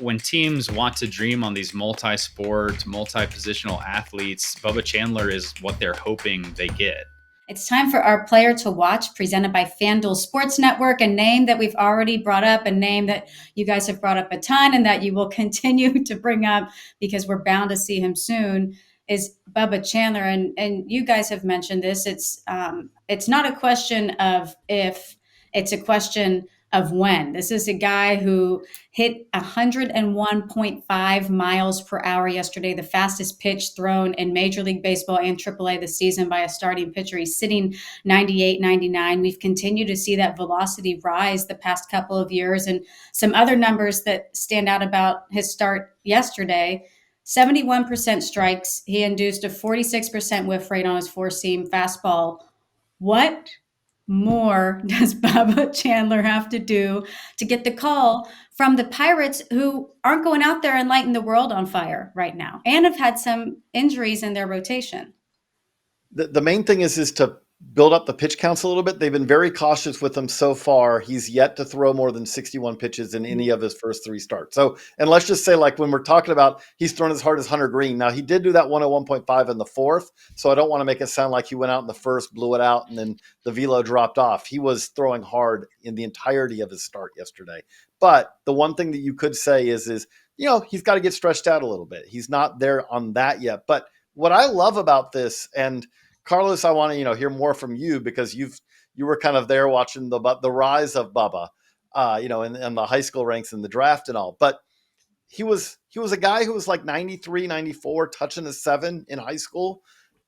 When teams want to dream on these multi-sport, multi-positional athletes, Bubba Chandler is what they're hoping they get. It's time for our player to watch, presented by FanDuel Sports Network, a name that we've already brought up, a name that you guys have brought up a ton and that you will continue to bring up because we're bound to see him soon, is Bubba Chandler. And you guys have mentioned this. It's not a question of if, it's a question of when. This is a guy who hit 101.5 miles per hour yesterday, the fastest pitch thrown in Major League Baseball and AAA this season by a starting pitcher. He's sitting 98, 99. We've continued to see that velocity rise the past couple of years. And some other numbers that stand out about his start yesterday: 71% strikes. He induced a 46% whiff rate on his four-seam fastball. What more does Bubba Chandler have to do to get the call from the Pirates, who aren't going out there and lighting the world on fire right now and have had some injuries in their rotation? The main thing is to build up the pitch counts a little bit. They've been very cautious with him so far. He's yet to throw more than 61 pitches in any of his first three starts. So, and let's just say, like when we're talking about he's thrown as hard as Hunter Green. Now, he did do that 101.5 in the fourth, so I don't want to make it sound like he went out in the first, blew it out, and then the velo dropped off. He was throwing hard in the entirety of his start yesterday. But the one thing that you could say is he's got to get stretched out a little bit. He's not there on that yet. But what I love about this, and Carlos, I want to hear more from you because you were kind of there watching the rise of Bubba, in the high school ranks and the draft and all. But he was a guy who was like 93, 94, touching a 7 in high school,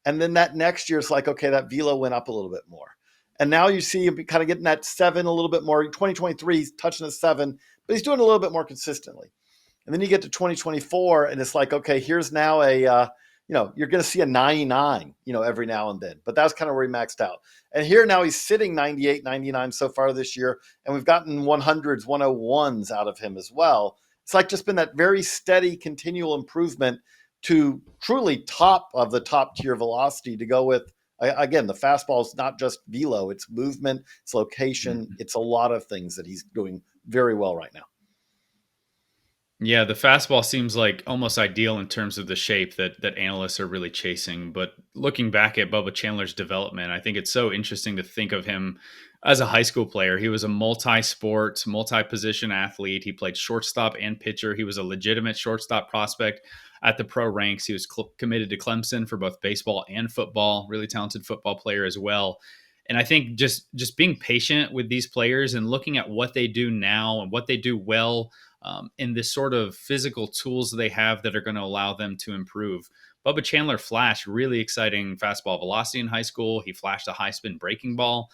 and then that next year it's like, okay, that velo went up a little bit more, and now you see him kind of getting that 7 a little bit more. 2023, he's touching a 7, but he's doing a little bit more consistently. And then you get to 2024, and it's like, okay, here's now you're going to see a 99, every now and then. But that's kind of where he maxed out. And here now he's sitting 98, 99 so far this year. And we've gotten 100s, 101s out of him as well. It's like just been that very steady, continual improvement to truly top of the top tier velocity to go with. Again, the fastball is not just velo, it's movement, it's location. It's a lot of things that he's doing very well right now. Yeah, the fastball seems like almost ideal in terms of the shape that analysts are really chasing. But looking back at Bubba Chandler's development, I think it's so interesting to think of him as a high school player. He was a multi-sport, multi-position athlete. He played shortstop and pitcher. He was a legitimate shortstop prospect at the pro ranks. He was committed to Clemson for both baseball and football. Really talented football player as well. And I think just being patient with these players and looking at what they do now and what they do well, in this sort of physical tools they have that are going to allow them to improve. Bubba Chandler flashed really exciting fastball velocity in high school. He flashed a high spin breaking ball.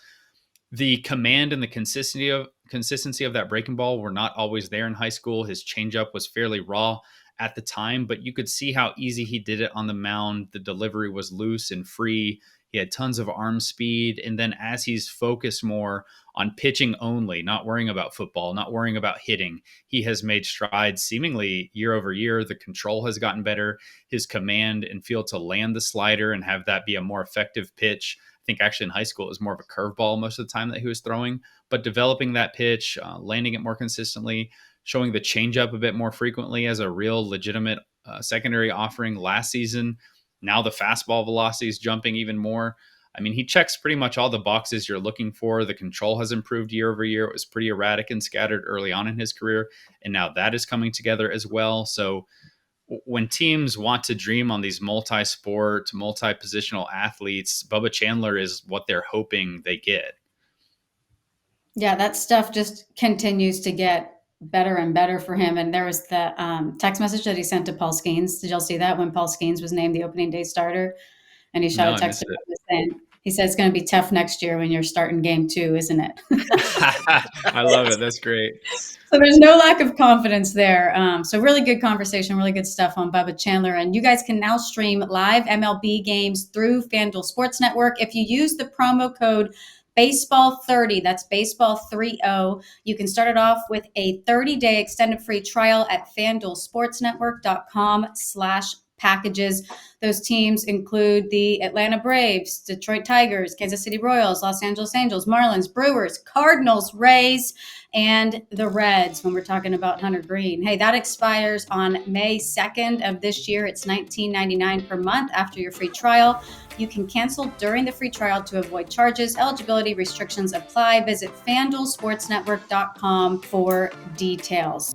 The command and the consistency of that breaking ball were not always there in high school. His changeup was fairly raw at the time, but you could see how easy he did it on the mound. The delivery was loose and free. He had tons of arm speed. And then as he's focused more on pitching only, not worrying about football, not worrying about hitting, he has made strides seemingly year over year. The control has gotten better. His command and feel to land the slider and have that be a more effective pitch. I think actually in high school it was more of a curveball most of the time that he was throwing, but developing that pitch, landing it more consistently, showing the changeup a bit more frequently as a real legitimate secondary offering last season. Now the fastball velocity is jumping even more. I mean, he checks pretty much all the boxes you're looking for. The control has improved year over year. It was pretty erratic and scattered early on in his career, and now that is coming together as well. So when teams want to dream on these multi-sport, multi-positional athletes, Bubba Chandler is what they're hoping they get. Yeah, that stuff just continues to get better and better for him. And there was the text message that he sent to Paul Skeens. Did y'all see that when Paul Skeens was named the opening day starter? And he shot No, a I text missed it. saying, he said, it's going to be tough next year when you're starting game 2, isn't it? I love it. That's great. So there's no lack of confidence there. So really good conversation, really good stuff on Bubba Chandler. And you guys can now stream live MLB games through FanDuel Sports Network. If you use the promo code Baseball30, that's Baseball30, you can start it off with a 30-day extended free trial at FanDuelSportsNetwork.com/baseball. packages. Those teams include the Atlanta Braves, Detroit Tigers, Kansas City Royals, Los Angeles Angels, Marlins, Brewers, Cardinals, Rays, and the Reds when we're talking about Hunter Green. Hey, that expires on May 2nd of this year. It's $19.99 per month after your free trial. You can cancel during the free trial to avoid charges. Eligibility restrictions apply. Visit FanDuelSportsNetwork.com for details.